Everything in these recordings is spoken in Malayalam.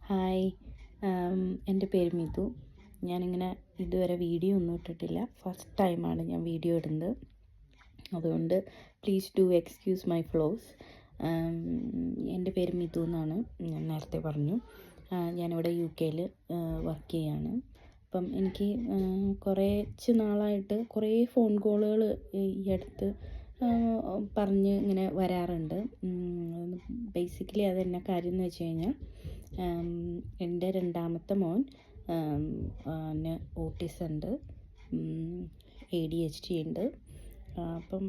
ഹായ്, എൻ്റെ പേര് മിതു. ഞാനിങ്ങനെ ഇതുവരെ വീഡിയോ ഒന്നും ഇട്ടിട്ടില്ല. ഫസ്റ്റ് ടൈമാണ് ഞാൻ വീഡിയോ ഇടുന്നത്. അതുകൊണ്ട് please do excuse my flows. എൻ്റെ പേര് മിതു എന്നാണ്, ഞാൻ നേരത്തെ പറഞ്ഞു. ഞാനിവിടെ UK വർക്ക് ചെയ്യാണ്. അപ്പം എനിക്ക് കുറച്ച് നാളായിട്ട് കുറേ ഫോൺ കോളുകൾ ഈ അടുത്ത് പറഞ്ഞ് ഇങ്ങനെ വരാറുണ്ട്. ബേസിക്കലി അതെന്നാ കാര്യം എന്ന് വെച്ച് കഴിഞ്ഞാൽ, എൻ്റെ രണ്ടാമത്തെ മോൻ ഓട്ടിസം ഉണ്ട്, ADHD ഉണ്ട്. അപ്പം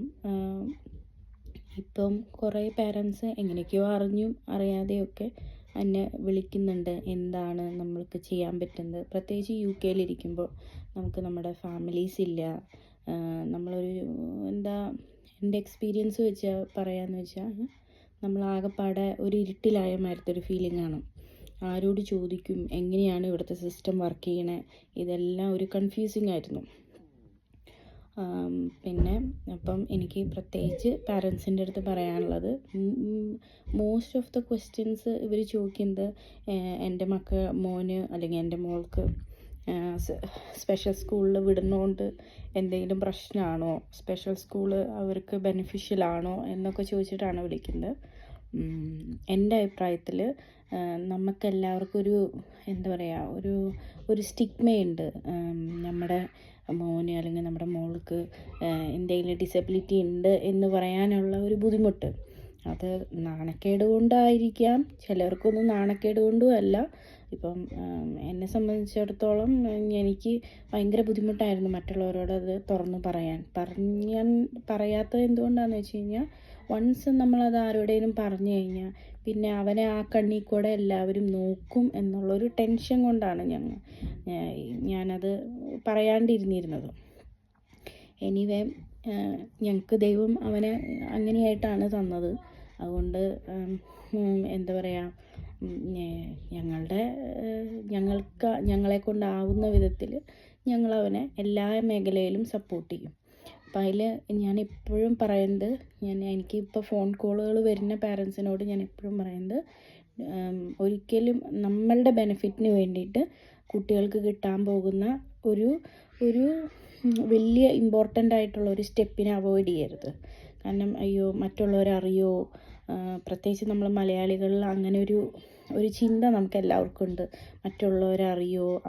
ഇപ്പം കുറേ പേരൻസ് എങ്ങനെയൊക്കെയോ അറിഞ്ഞും അറിയാതെയൊക്കെ എന്നെ വിളിക്കുന്നുണ്ട്. എന്താണ് നമ്മൾക്ക് ചെയ്യാൻ പറ്റുന്നത്? പ്രത്യേകിച്ച് UK നമുക്ക് നമ്മുടെ ഫാമിലീസ് ഇല്ല. നമ്മളൊരു എൻ്റെ എക്സ്പീരിയൻസ് വെച്ച് പറയാമെന്ന് വെച്ചാൽ, നമ്മളാകെപ്പാടെ ഒരു ഇരുട്ടിലായ മാതിരത്തെ ഒരു ഫീലിംഗാണ്. ആരോട് ചോദിക്കും, എങ്ങനെയാണ് ഇവിടുത്തെ സിസ്റ്റം വർക്ക് ചെയ്യണേ, ഇതെല്ലാം ഒരു കൺഫ്യൂസിങ് ആയിരുന്നു. പിന്നെ അപ്പം എനിക്ക് പ്രത്യേകിച്ച് പാരൻസിൻ്റെ അടുത്ത് പറയാനുള്ളത്, മോസ്റ്റ് ഓഫ് ദ ക്വസ്റ്റ്യൻസ് ഇവർ ചോദിക്കുന്നത് എൻ്റെ മോന് അല്ലെങ്കിൽ എൻ്റെ മോൾക്ക് സ്പെഷ്യൽ സ്കൂളിൽ വിടുന്നതുകൊണ്ട് എന്തെങ്കിലും പ്രശ്നമാണോ, സ്പെഷ്യൽ സ്കൂള് അവർക്ക് ബെനിഫിഷ്യലാണോ എന്നൊക്കെ ചോദിച്ചിട്ടാണ് വിളിക്കുന്നത്. എൻ്റെ അഭിപ്രായത്തിൽ നമുക്കെല്ലാവർക്കും ഒരു സ്റ്റിഗ്മയുണ്ട്. നമ്മുടെ മോന് അല്ലെങ്കിൽ നമ്മുടെ മോൾക്ക് എന്തെങ്കിലും ഡിസബിലിറ്റി ഉണ്ട് എന്ന് പറയാനുള്ള ഒരു ബുദ്ധിമുട്ട്. അത് നാണക്കേട് കൊണ്ടായിരിക്കാം, ചിലർക്കൊന്നും നാണക്കേട് കൊണ്ടും അല്ല. ഇപ്പം എന്നെ സംബന്ധിച്ചിടത്തോളം എനിക്ക് ഭയങ്കര ബുദ്ധിമുട്ടായിരുന്നു മറ്റുള്ളവരോട് അത് തുറന്ന് പറയാത്തത് എന്തുകൊണ്ടാണെന്ന് വെച്ച് കഴിഞ്ഞാൽ, വൺസ് നമ്മളത് ആരോടെങ്കിലും പറഞ്ഞു കഴിഞ്ഞാൽ പിന്നെ അവനെ ആ കണ്ണിൽ കൂടെ എല്ലാവരും നോക്കും എന്നുള്ളൊരു ടെൻഷൻ കൊണ്ടാണ് ഞാനത് പറയാണ്ടിരുന്നിരുന്നത്. എനിവേ, ഞങ്ങൾക്ക് ദൈവം അവനെ അങ്ങനെയായിട്ടാണ് തന്നത്. അതുകൊണ്ട് ഞങ്ങളെ കൊണ്ടാവുന്ന വിധത്തിൽ ഞങ്ങളവനെ എല്ലാ മേഖലയിലും സപ്പോർട്ട് ചെയ്യും. അപ്പം അതിൽ ഞാനെപ്പോഴും പറയുന്നത്, എനിക്കിപ്പോൾ ഫോൺ കോളുകൾ വരുന്ന പാരൻസിനോട് ഞാൻ എപ്പോഴും പറയുന്നത്, ഒരിക്കലും നമ്മളുടെ ബെനിഫിറ്റിന് വേണ്ടിയിട്ട് കുട്ടികൾക്ക് കിട്ടാൻ പോകുന്ന ഒരു വലിയ ഇമ്പോർട്ടൻ്റ് ആയിട്ടുള്ള ഒരു സ്റ്റെപ്പിനെ അവോയ്ഡ് ചെയ്യരുത്. കാരണം മറ്റുള്ളവരറിയോ, പ്രത്യേകിച്ച് നമ്മൾ മലയാളികളിൽ അങ്ങനെ ഒരു ചിന്ത നമുക്ക് എല്ലാവർക്കും ഉണ്ട്.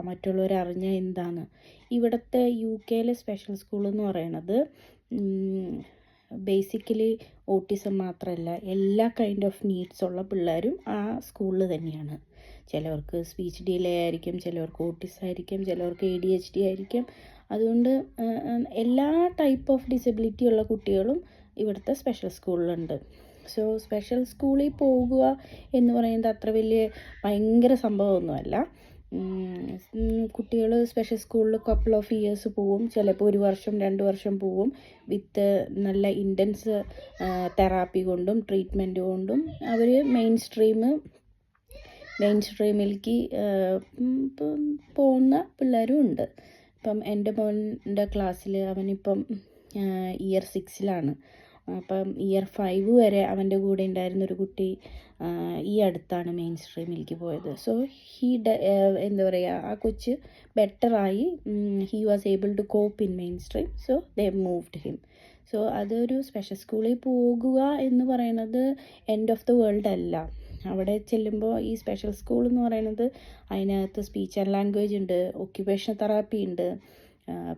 മറ്റുള്ളവരറിഞ്ഞാൽ എന്താണ്. ഇവിടുത്തെ UK സ്പെഷ്യൽ സ്കൂൾ എന്ന് പറയണത് ബേസിക്കലി ഓട്ടിസം മാത്രമല്ല, എല്ലാ കൈൻഡ് ഓഫ് നീഡ്സ് ഉള്ള പിള്ളേരും ആ സ്കൂളിൽ തന്നെയാണ്. ചിലവർക്ക് സ്പീച്ച് ഡിലേ ആയിരിക്കും, ചിലവർക്ക് ഓട്ടിസം ആയിരിക്കും, ചിലവർക്ക് ADHD ആയിരിക്കും. അതുകൊണ്ട് എല്ലാ ടൈപ്പ് ഓഫ് ഡിസബിലിറ്റി ഉള്ള കുട്ടികളും ഇവിടുത്തെ സ്പെഷ്യൽ സ്കൂളിലുണ്ട്. സോ സ്പെഷ്യൽ സ്കൂളിൽ പോകുക എന്ന് പറയുന്നത് അത്ര ഭയങ്കര സംഭവമൊന്നുമല്ല. കുട്ടികൾ സ്പെഷ്യൽ സ്കൂളിൽ കപ്പിൾ ഓഫ് ഇയേഴ്സ് പോവും, ചിലപ്പോൾ 1 വർഷം 2 വർഷം പോവും. വിത്ത് നല്ല ഇൻറ്റൻസ് തെറാപ്പി കൊണ്ടും ട്രീറ്റ്മെൻറ്റ് കൊണ്ടും അവർ മെയിൻ സ്ട്രീമിലേക്ക് പോകുന്ന പിള്ളേരും ഉണ്ട്. ഇപ്പം എൻ്റെ മോൻ്റെ ക്ലാസ്സിൽ അവനിപ്പം ഇയർ 6 അപ്പം ഇയർ 5 വരെ അവൻ്റെ കൂടെ ഉണ്ടായിരുന്നൊരു കുട്ടി ഈ അടുത്താണ് മെയിൻ സ്ട്രീമിലേക്ക് പോയത്. സോ ആ കൊച്ച് ബെറ്ററായി. He was able to cope in mainstream. So they moved him. So അതൊരു സ്പെഷ്യൽ സ്കൂളിൽ പോകുക എന്ന് പറയുന്നത് എൻഡ് ഓഫ് ദ വേൾഡ് അല്ല. അവിടെ ചെല്ലുമ്പോൾ ഈ സ്പെഷ്യൽ സ്കൂൾ എന്ന് പറയുന്നത്, അതിനകത്ത് സ്പീച്ച് ആൻഡ് ലാംഗ്വേജ് ഉണ്ട്, ഒക്യുപേഷണൽ തെറാപ്പി ഉണ്ട്,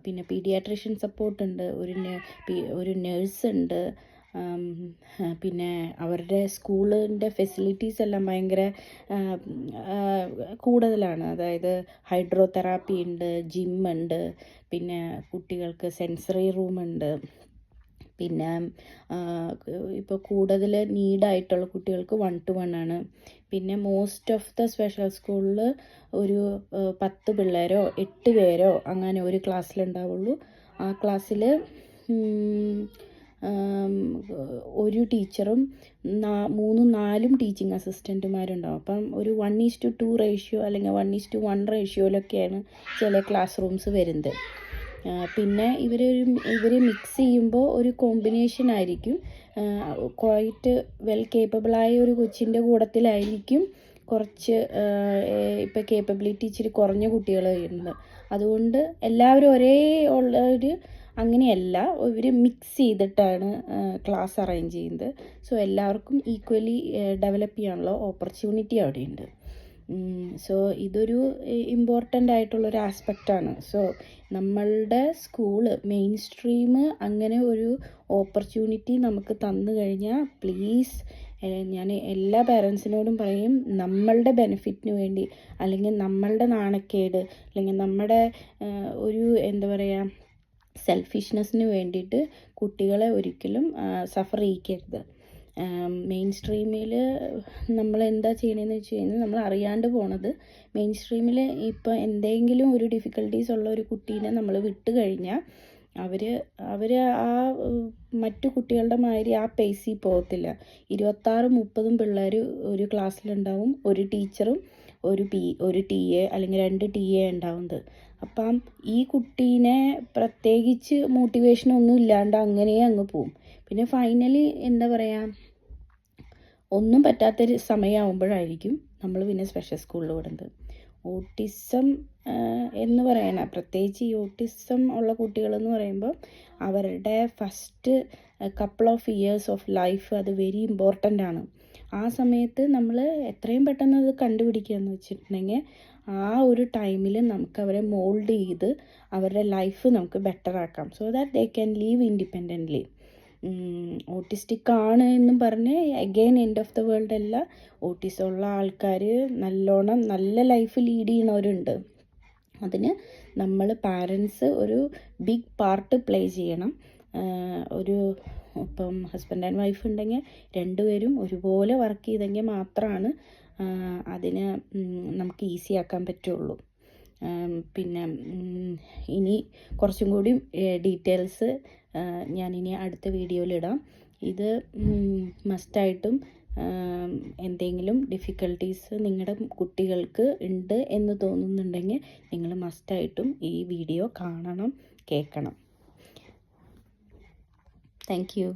പിന്നെ പീഡിയാട്രീഷ്യൻ സപ്പോർട്ട് ഉണ്ട്, ഒരു നേഴ്സ് ഉണ്ട്. പിന്നെ അവരുടെ സ്കൂളിൻ്റെ ഫെസിലിറ്റീസ് എല്ലാം ഭയങ്കര കൂടുതലാണ്. അതായത് ഹൈഡ്രോ തെറാപ്പി ഉണ്ട്, ജിമ്മുണ്ട്, പിന്നെ കുട്ടികൾക്ക് സെൻസറി റൂമുണ്ട്. പിന്നെ ഇപ്പോൾ കൂടുതൽ നീഡായിട്ടുള്ള കുട്ടികൾക്ക് 1-to-1 ആണ്. പിന്നെ മോസ്റ്റ് ഓഫ് ദ സ്പെഷ്യൽ സ്കൂളിൽ ഒരു 10 പിള്ളേരോ 8 പേരോ അങ്ങനെ ഒരു ക്ലാസ്സിലുണ്ടാവുള്ളൂ. ആ ക്ലാസ്സിൽ ഒരു ടീച്ചറും 3-4 ടീച്ചിങ് അസിസ്റ്റൻറ്റുമാരുണ്ടാവും. അപ്പം ഒരു 1:2 റേഷ്യോ അല്ലെങ്കിൽ 1:1 റേഷ്യോയിലൊക്കെയാണ് ചില ക്ലാസ് റൂംസ് വരുന്നത്. പിന്നെ ഇവർ മിക്സ് ചെയ്യുമ്പോൾ ഒരു കോമ്പിനേഷൻ ആയിരിക്കും. ക്വൈറ്റ് വെൽ കേപ്പബിളായ ഒരു കൊച്ചിൻ്റെ കൂട്ടത്തിലായിരിക്കും കുറച്ച് ഇപ്പോൾ കേപ്പബിലിറ്റി ഇച്ചിരി കുറഞ്ഞ കുട്ടികളുണ്ട്. അതുകൊണ്ട് എല്ലാവരും ഒരേ ഉള്ളൊരു അങ്ങനെയല്ല, ഇവർ മിക്സ് ചെയ്തിട്ടാണ് ക്ലാസ് അറേഞ്ച് ചെയ്യുന്നത്. സോ എല്ലാവർക്കും ഈക്വലി ഡെവലപ്പ് ചെയ്യാനുള്ള ഓപ്പർച്യൂണിറ്റി അവിടെയുണ്ട്. സോ ഇതൊരു ഇമ്പോർട്ടൻ്റ് ആയിട്ടുള്ളൊരു ആസ്പെക്റ്റാണ്. സോ നമ്മളുടെ സ്കൂള് മെയിൻ സ്ട്രീം അങ്ങനെ ഒരു ഓപ്പർച്യൂണിറ്റി നമുക്ക് തന്നു കഴിഞ്ഞാൽ പ്ലീസ്, ഞാൻ എല്ലാ പേരൻസിനോടും പറയും, നമ്മളുടെ ബെനിഫിറ്റിന് വേണ്ടി, അല്ലെങ്കിൽ നമ്മളുടെ നാണക്കേട്, അല്ലെങ്കിൽ നമ്മുടെ ഒരു എന്താ പറയുക സെൽഫിഷ്നെസ്സിന് വേണ്ടിയിട്ട് കുട്ടികളെ ഒരിക്കലും സഫർ ചെയ്യിക്കരുത്. മെയിൻ സ്ട്രീമിൽ നമ്മൾ എന്താ ചെയ്യണമെന്ന് വെച്ച് കഴിഞ്ഞാൽ, നമ്മൾ അറിയാണ്ട് പോണത് മെയിൻ സ്ട്രീമിൽ ഇപ്പോൾ എന്തെങ്കിലും ഒരു ഡിഫിക്കൽട്ടീസ് ഉള്ള ഒരു കുട്ടീനെ നമ്മൾ വിട്ട് കഴിഞ്ഞാൽ അവർ ആ മറ്റു കുട്ടികളുടെ മാതിരി ആ പേസിൽ പോകത്തില്ല. 26-30 പിള്ളേർ ഒരു ക്ലാസ്സിലുണ്ടാവും, ഒരു ടീച്ചറും ഒരു ടി എ അല്ലെങ്കിൽ 2 ടി എ ഉണ്ടാവുന്നത്. അപ്പം ഈ കുട്ടീനെ പ്രത്യേകിച്ച് മോട്ടിവേഷനൊന്നും ഇല്ലാണ്ട് അങ്ങനെ അങ്ങ് പോവും. പിന്നെ ഫൈനലി എന്താ പറയുക, ഒന്നും പറ്റാത്തൊരു സമയമാകുമ്പോഴായിരിക്കും നമ്മൾ പിന്നെ സ്പെഷ്യൽ സ്കൂളിൽ വിടുന്നത്. ഓട്ടിസം എന്ന് പറയണ, പ്രത്യേകിച്ച് ഈ ഓട്ടിസം ഉള്ള കുട്ടികളെന്ന് പറയുമ്പോൾ അവരുടെ first couple of years of life അത് വെരി ഇമ്പോർട്ടൻ്റ് ആണ്. ആ സമയത്ത് നമ്മൾ എത്രയും പെട്ടെന്ന് അത് കണ്ടുപിടിക്കുക എന്ന് വെച്ചിട്ടുണ്ടെങ്കിൽ ആ ഒരു ടൈമിൽ നമുക്ക് അവരെ മോൾഡ് ചെയ്ത് അവരുടെ ലൈഫ് നമുക്ക് ബെറ്റർ ആക്കാം. So that they can leave independently. Autistic ആണ് എന്നും പറഞ്ഞ് again end of the world അല്ല. ഓട്ടിസം ഉള്ള ആൾക്കാർ നല്ലോണം നല്ല ലൈഫ് ലീഡ് ചെയ്യണവരുണ്ട്. അതിന് നമ്മൾ പാരൻസ് ഒരു ബിഗ് പാർട്ട് പ്ലേ ചെയ്യണം. ഇപ്പം ഹസ്ബൻഡ് ആൻഡ് വൈഫ് ഉണ്ടെങ്കിൽ രണ്ടുപേരും ഒരുപോലെ വർക്ക് ചെയ്തെങ്കിൽ മാത്രമാണ് അതിന് നമുക്ക് ഈസി ആക്കാൻ പറ്റുള്ളൂ. പിന്നെ ഇനി കുറച്ചും കൂടി ഡീറ്റെയിൽസ് ഞാനിനി അടുത്ത വീഡിയോയിലിടാം. ഇത് മസ്റ്റായിട്ടും എന്തെങ്കിലും ഡിഫിക്കൽട്ടീസ് നിങ്ങളുടെ കുട്ടികൾക്ക് ഉണ്ട് എന്ന് തോന്നുന്നുണ്ടെങ്കിൽ നിങ്ങൾ മസ്റ്റായിട്ടും ഈ വീഡിയോ കാണണം, കേൾക്കണം. Thank you.